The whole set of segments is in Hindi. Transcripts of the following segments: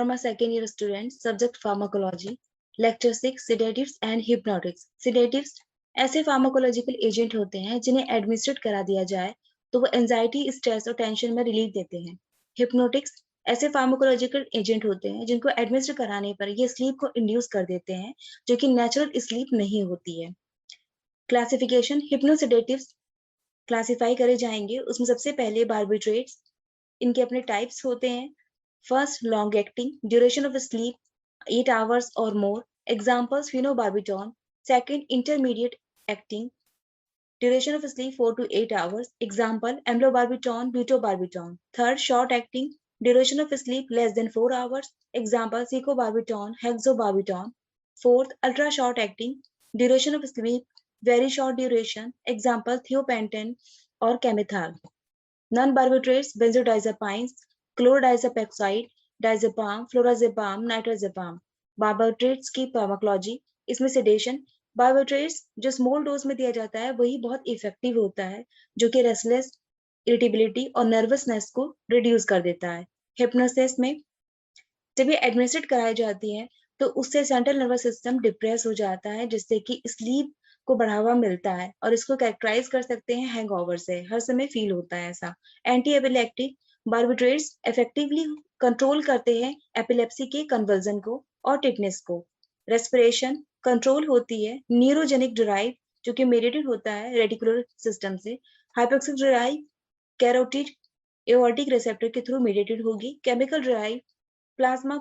For my second year students, subject pharmacology, lecture 6 sedatives and hypnotics. Sedatives ऐसे फार्माकोलॉजिकल एजेंट होते हैं जिन्हें एडमिनिस्ट्रेट करा दिया जाए तो वो एंजाइटी, स्ट्रेस और टेंशन में रिलीफ देते हैं। हिप्नोटिक्स ऐसे फार्माकोलॉजिकल एजेंट होते हैं जिनको एडमिनिस्ट्रेट कराने पर ये स्लीप को इंड्यूस कर देते हैं, जो कि नेचुरल स्लीप नहीं होती है। क्लासिफिकेशन, हिप्नोसेडेटिव्स क्लासिफाई करे जाएंगे, उसमें सबसे पहले बार्बिट्रेट्स, इनके अपने टाइप्स होते हैं। First, long acting, duration of sleep 8 hours or more. Examples, phenobarbital. Second, intermediate acting, duration of sleep 4 to 8 hours. Example, amlobarbital, butobarbital. Third, short acting, duration of sleep less than 4 hours. Example, secobarbital, hexobarbital. Fourth, ultra short acting, duration of sleep very short duration. Example, thiopentin or camethal. Non-barbiturates, benzodiazepines, chlordiazepine, diazepam, florazepam, nitrazepam. Barbiturates की फार्माकोलॉजी, इसमें सेडेशन, बार्बिट्रेट्स जो स्मॉल डोज में दिया जाता है वही बहुत इफेक्टिव होता है, जो कि रेस्टलेस, इरिटेबिलिटी और नर्वसनेस को रिड्यूस कर देता है। हिप्नोसिस में जब ये एडमिनिस्ट्रेट कराई जाती है तो उससे सेंट्रल नर्वस सिस्टम डिप्रेस हो जाता है, जिससे कि स्लीप को बढ़ावा मिलता है और इसको कैरेक्टराइज कर सकते हैं हैंगओवर से, हर समय फील होता है ऐसा। Anti epileptic barbiturates effectively control करते हैं एपिलेप्सी के कन्वर्जन को और टिटनेस को। रेस्पिरेशन कंट्रोल होती है न्यूरोजेनिक ड्राइव, जो कि मेडिएटेड होता है रेटिकुलर सिस्टम से। Hypoxic drive carotid aortic receptor के थ्रू मेडिएटेड होगी। केमिकल ड्राइव प्लाज्मा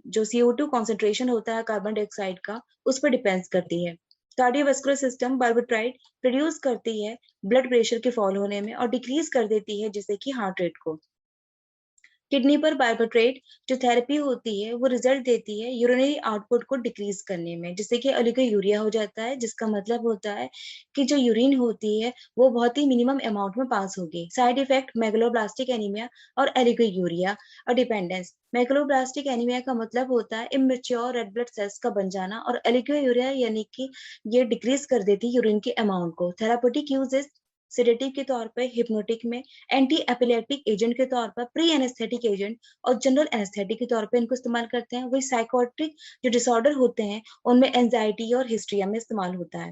जो CO2 कॉन्सेंट्रेशन होता है कार्बन डाइऑक्साइड का, उस पर डिपेंड करती है। कार्डियोवास्कुलर सिस्टम बार्बिट्राइट प्रोड्यूस करती है ब्लड प्रेशर के फॉल होने में और डिक्रीज कर देती है जिससे कि हार्ट रेट को। किडनी पर बार्बिट्रेट जो थेरेपी होती है वो रिजल्ट देती है यूरिनरी आउटपुट को डिक्रीज करने में, जिससे कि ओलिगोयूरिया हो जाता है, जिसका मतलब होता है कि जो यूरिन होती है वो बहुत ही मिनिमम अमाउंट में पास होगी। साइड इफेक्ट मेगलोब्लास्टिक एनीमिया और ओलिगोयूरिया और डिपेंडेंस। मेगलोब्लास्टिक एनीमिया का मतलब होता है इमेच्योर रेड ब्लड सेल्स का बन जाना और ओलिगोयूरिया यानी कि ये डिक्रीज कर देती है यूरिन के अमाउंट को। थेरापेटिक यूजेस सेडेटिव के तौर पर, हिप्नोटिक में एंटी एपिलेप्टिक एजेंट के तौर पर, प्री एनेस्थेटिक एजेंट और जनरल एनेस्थेटिक के तौर पर इनको इस्तेमाल करते हैं। वही साइकोट्रिक जो डिसऑर्डर होते हैं उनमें एंजाइटी और हिस्ट्रिया में इस्तेमाल होता है।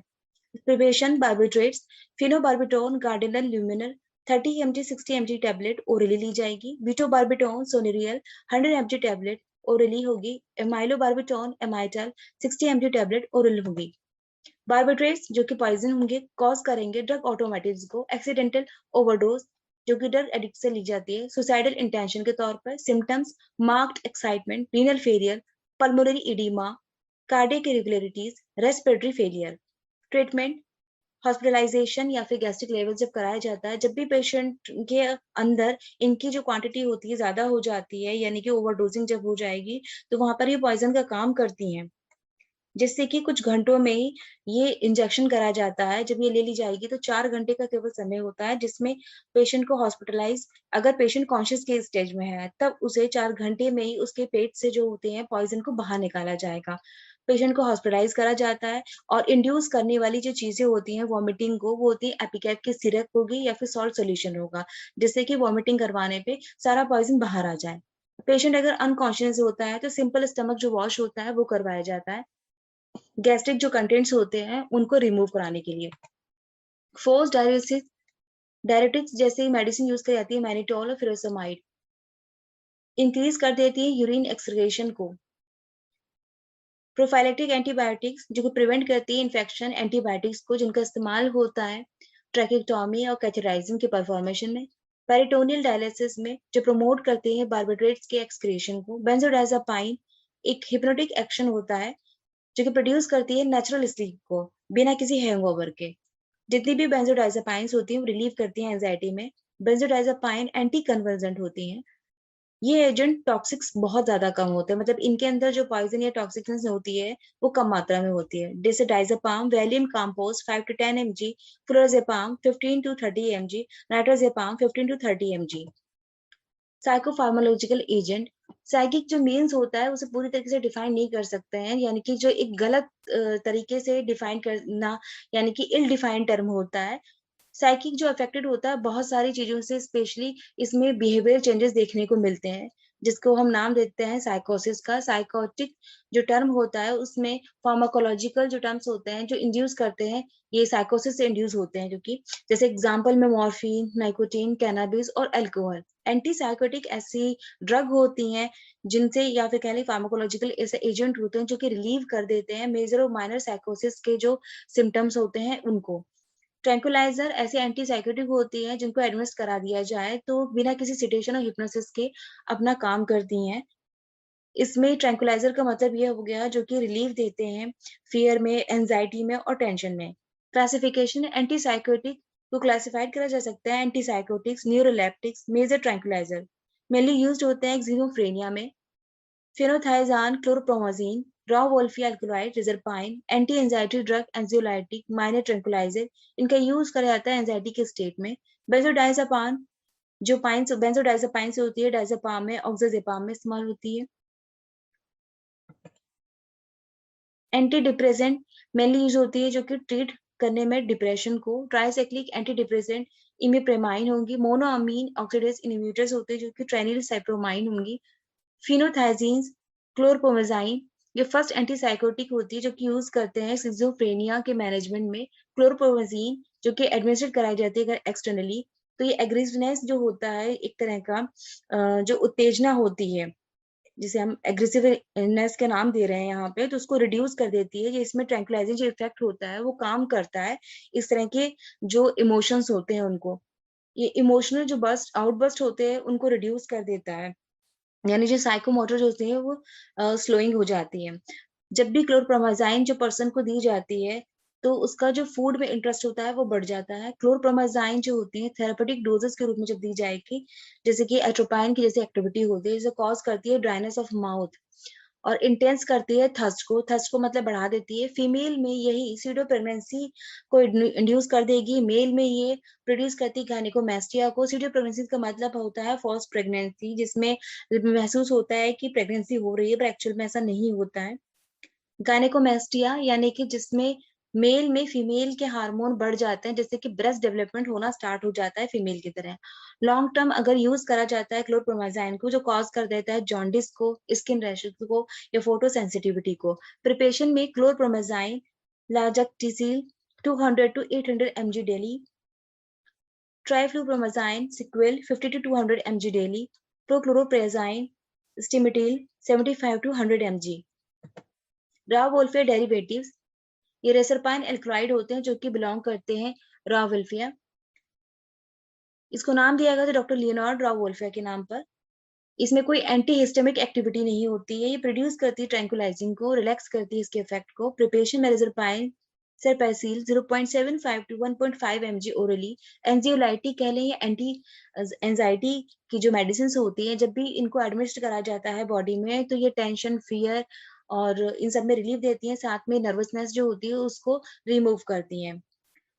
Preparation barbiturates, phenobarbitone Gardenal Luminal 30 mg 60 mg tablet orally ली जाएगी। Butobarbitone Soneryl 100 mg tablet orally होगी। Amylobarbitone Amytal 60 mg tablet oral होगी। बार्बिट्रेट्स जो कि पॉइजन होंगे, कॉज करेंगे ड्रग ऑटोमेटिक्स को, एक्सीडेंटल ओवरडोज जो कि ड्रग एडिक्ट से ली जाती है, सुसाइडल इंटेंशन के तौर पर। Symptoms marked excitement, renal failure, pulmonary oedema, cardiac irregularities, respiratory failure. Treatment hospitalisation या फिर गैस्ट्रिक लेवल जब कराया जाता है, जब भी पेशेंट के अंदर इनकी जो क्वांटिटी होती है ज्यादा हो जाती है, यानी कि ओवरडोजिंग जब हो जाएगी, तो वहां पर ये पॉइजन का काम करती हैं, जिससे कि कुछ घंटों में ही ये इंजेक्शन करा जाता है। जब ये ले ली जाएगी तो 4 घंटे का केवल समय होता है, जिसमें पेशेंट को हॉस्पिटलाइज, अगर पेशेंट कॉन्शियस के स्टेज में है तब उसे 4 घंटे में ही उसके पेट से जो होते हैं पॉइजन को बाहर निकाला जाएगा। पेशेंट को हॉस्पिटलाइज करा जाता है और इंड्यूस करने वाली जो चीजें होती हैं वॉमिटिंग को, वो होती है एपिकैप की सिरप होगी या फिर सॉल्ट सोल्यूशन होगा, जिससे कि वॉमिटिंग करवाने पे सारा पॉइजन बाहर आ जाए। पेशेंट अगर अनकॉन्शियस होता है तो सिंपल स्टमक जो वॉश होता है वो करवाया जाता है, गैस्ट्रिक जो कंटेंट्स होते हैं उनको रिमूव कराने के लिए। फोर्स डायलिसिस डायरेटिक्स जैसे मेडिसिन यूज की जाती है, मैनिटोल और फिरोसमाइड, इंक्रीज कर देती है यूरिन एक्सक्रीशन को। प्रोफाइलेक्टिक एंटीबायोटिक्स जो कि प्रिवेंट करती है इन्फेक्शन, एंटीबायोटिक्स को जिनका इस्तेमाल होता है ट्रैकेक्टोमी और कैथेटराइजिंग के परफॉर्मेशन में। पेरिटोनियल डायलिसिस में जो प्रमोट करते हैं बार्बिट्रेट्स के एक्सक्रीशन को। बेंजोडायजापाइन एक हिप्नोटिक एक्शन होता है जो कि प्रोड्यूस करती है नेचुरल स्लीप को बिना किसी हैंगओवर के। जितनी भी बेंजोडायजापाइन्स होती हैं वो रिलीव करती हैं एंजाइटी में। बेंजोडायजापाइन एंटी कन्वर्जेंट होती हैं। ये एजेंट टॉक्सिक्स बहुत ज्यादा कम होते हैं, मतलब इनके अंदर जो पॉइजन या टॉक्सिकनेस होती है वो कम मात्रा में होती है। जैसे diazepam Valium compose 5 to 10 mg, फ्लोराजेपाम 15 to 30 mg, नाइट्रोजेपाम 15 to 30 mg। Psychopharmacological agent, psychic जो मीन्स होता है उसे पूरी तरीके से डिफाइन नहीं कर सकते हैं, यानी कि जो एक गलत तरीके से डिफाइन करना, यानी कि इल डिफाइंड टर्म होता है। साइकिक जो अफेक्टेड होता है बहुत सारी चीजों से, स्पेशली इसमें बिहेवियर चेंजेस देखने को मिलते हैं, जिसको हम नाम देते हैं साइकोसिस का। साइकोटिक जो टर्म होता है उसमें फार्माकोलॉजिकल जो टर्म्स होते हैं जो इंड्यूस करते हैं, ये साइकोसिस से इंड्यूस होते हैं, जो कि जैसे एग्जांपल में मॉर्फिन, नाइकोटीन, कैनाबिस और अल्कोहल। एंटी साइकोटिक ऐसी ड्रग होती हैं जिनसे, या फिर कह लें फार्माकोलॉजिकल ऐसे एजेंट होते हैं जो कि रिलीव कर देते हैं मेजर और माइनर साइकोसिस के जो सिम्टम्स होते हैं उनको। ट्रैंक्विलाइजर ऐसी एंटीसाइकोटिक होती है जिनको एडमिनिस्ट करा दिया जाए तो बिना किसी सिटेशन और हिप्नोसिस के अपना काम करती हैं। इसमें ट्रैंक्विलाइजर का मतलब ये हो गया जो कि रिलीफ देते हैं फियर में, एंजाइटी में और टेंशन में। क्लासिफिकेशन एंटीसाइकोटिक को क्लासिफाइड करा जा सकता है antipsychotics, neuroleptics, major tranquilliser. Mainly used होते हैं एक्सिनोफ्रेनिया में। Phenothiazine, chlorpromazine, rauwolfia alkaloid, reserpine, anti anxiety drug, anxiolytic, minor tranquilliser, इनका यूज करा जाता है एंजाइटी के स्टेट में। बेंजोडाइजापाम जो बेंजोडाइजापाइन से होती है, डाइजापाम में, ऑक्साजेपाम में इस्तेमाल होती है। एंटी डिप्रेसेंट मेनली यूज होती है जो कि ट्रीट करने में डिप्रेशन को। ट्राइसाइक्लिक एंटी डिप्रेसेंट इमिप्रेमाइन होंगी। मोनोअमीन ऑक्सीडेज इनहिबिटर्स होते हैं जो कि ट्रेनिलसाइप्रोमाइन होंगी। फिनोथाइजीन्स, क्लोरप्रोमाजाइन, ये फर्स्ट एंटीसाइकोटिक होती है जो कि यूज करते हैं सिजोफ्रेनिया के मैनेजमेंट में। क्लोरप्रोमाजीन जो कि एडमिनिस्ट्रेट कराई जाती है एक्सटर्नली। तो ये एग्रेसिवनेस जो होता है एक तरह का जो उत्तेजना होती है, जिसे हम एग्रेसिवनेस के नाम दे रहे हैं यहाँ पे, तो उसको रिड्यूस कर देती है। ये इसमें ट्रैंक्विलाइजिंग जो इफेक्ट होता है वो काम करता है इस तरह के जो इमोशंस होते हैं उनको। ये इमोशनल जो बस्ट आउटबस्ट होते हैं उनको रिड्यूस कर देता है, यानी जो साइकोमोटर होती है वो स्लोइंग हो जाती है। जब भी क्लोरप्रोमाजाइन जो पर्सन को दी जाती है तो उसका जो फूड में इंटरेस्ट होता है वो बढ़ जाता है। क्लोरप्रोमाजाइन जो होती है थेरापेटिक डोजेस के रूप में जब दी जाएगी, जैसे कि एट्रोपाइन की जैसी एक्टिविटी होती है, जो कॉज करती है ड्राइनेस ऑफ माउथ और इंटेंस करती है थर्स्ट को मतलब बढ़ा देती है। फीमेल में यही सीडो प्रेगनेंसी को इंड्यूस कर देगी, मेल में ये प्रोड्यूस करती है गायनेकोमेस्टिया को। सीडो प्रेगनेंसी का मतलब होता है फॉल्स प्रेगनेंसी, जिसमें महसूस होता है कि प्रेगनेंसी हो रही है पर एक्चुअल में ऐसा नहीं होता है। गायनेकोमेस्टिया यानी कि जिसमें मेल में फीमेल के हार्मोन बढ़ जाते हैं, जैसे कि ब्रेस्ट डेवलपमेंट होना स्टार्ट हो जाता है फीमेल की तरह। लॉन्ग टर्म अगर यूज करा जाता है क्लोरप्रोमाजाइन को, जो कॉज कर देता है जॉन्डिस को, स्किन रैशेस को या फोटो सेंसिटिविटी को। प्रिपरेशन में chlorpromazine Largactil 200 to 800 mg daily, triflupromazine Siquil 50 to 200 mg daily, prochlorperazine Stemetil 75 to 100 mg। Rauwolfia derivatives, ये रेसरपाइन एल्क्लॉइड होते हैं जो कि बिलोंग करते हैं रावोल्फिया। इसको नाम दिया गया था डॉक्टर लियोनार्ड रावोल्फिया के नाम पर। इसमें कोई एंटी हिस्टेमिक एक्टिविटी नहीं होती है। ये प्रोड्यूस करती है ट्रैंक्विलाइजिंग को, रिलैक्स करती है इसके इफेक्ट को। प्रिपरेशन में reserpine Serpasil 0.75 to 1.5 mg orally. Anxiolytic कह लें या एंटी एंजाइटी की जो मेडिसिन होती है, जब भी इनको एडमिनिस्टर करा जाता है बॉडी में तो ये टेंशन, फियर और इन सब में रिलीफ देती हैं। साथ में नर्वसनेस जो होती है उसको रिमूव करती हैं।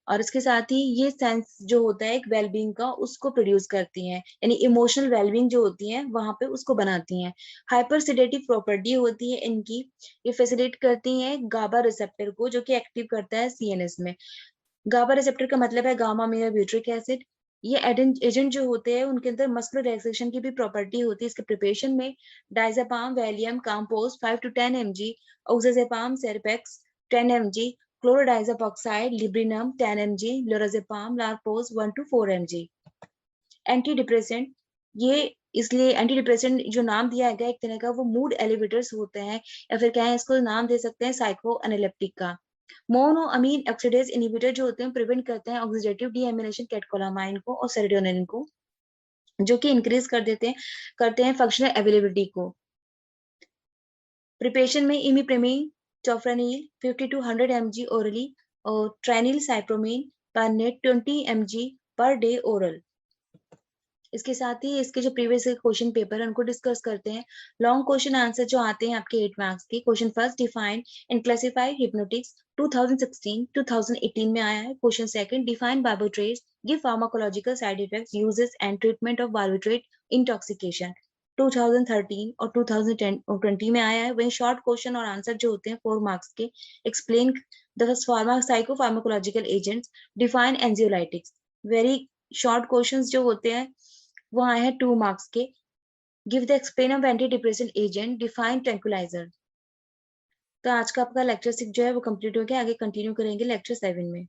और इसके साथ ही ये सेंस जो होता है एक वेलबींग का, उसको प्रोड्यूस करती हैं, यानी इमोशनल वेलबींग जो होती है वहां पे उसको बनाती हैं। हाइपर सिडेटिव प्रॉपर्टी होती है इनकी। ये फैसिलिटेट करती हैं गाबा रिसेप्टर को, जो कि एक्टिव करता है सीएनएस में। गाबा रिसेप्टर का मतलब है गामा अमीनो ब्यूट्रिक एसिड। ये एजेंट जो होते हैं उनके अंदर मस्कुलर रिलैक्सेशन की भी प्रॉपर्टी होती है। इसके प्रिपरेशन में diazepam Valium Calmpose 5 to 10 mg, oxazepam Serepax 10 mg, chlordiazepoxide Librium 10 mg, lorazepam Larpose 1 to 4 mg। Anti depressant, ये इसलिए एंटी डिप्रेसेंट जो नाम दिया गया एक तरह का वो मूड एलिवेटर्स होते हैं, या फिर क्या है इसको नाम दे सकते हैं साइको एनालिप्टिक का। मोनो अमीन ऑक्सीडेज इनहिबिटर जो होते हैं प्रिवेंट करते हैं ऑक्सीडेटिव डीएमिनेशन कैटकोलामाइन को और सेरोटोनिन को, जो कि इंक्रीज करते हैं फंक्शनल अवेलेबिलिटी को। प्रिपरेशन में इमिप्रेमिन टॉफरानिल 50 to 100 mg ओरली और ट्राइनिल साइप्रोमिन पर net 20 mg per day oral. इसके साथ ही इसके जो प्रीवियस क्वेश्चन पेपर है उनको डिस्कस करते हैं। लॉन्ग क्वेश्चन आंसर जो आते हैं आपके 8 मार्क्स के। Question first, define and classify hypnotics 2016-2018 में आया है। Question second, define barbiturates, give pharmacological side effects, uses and treatment of बार्बिट्रेट intoxication 2013 और 2020 में आया है। वही शॉर्ट क्वेश्चन और आंसर जो होते हैं 4 मार्क्स के, explain the psychopharmacological agents, define anxiolytics. Very short questions जो होते हैं वो आए हैं 2 मार्क्स के। Give the explain of anti depression agent, define tranquilliser. तो आज का आपका लेक्चर 6 जो है वो कंप्लीट हो गया। आगे कंटिन्यू करेंगे लेक्चर 7 में।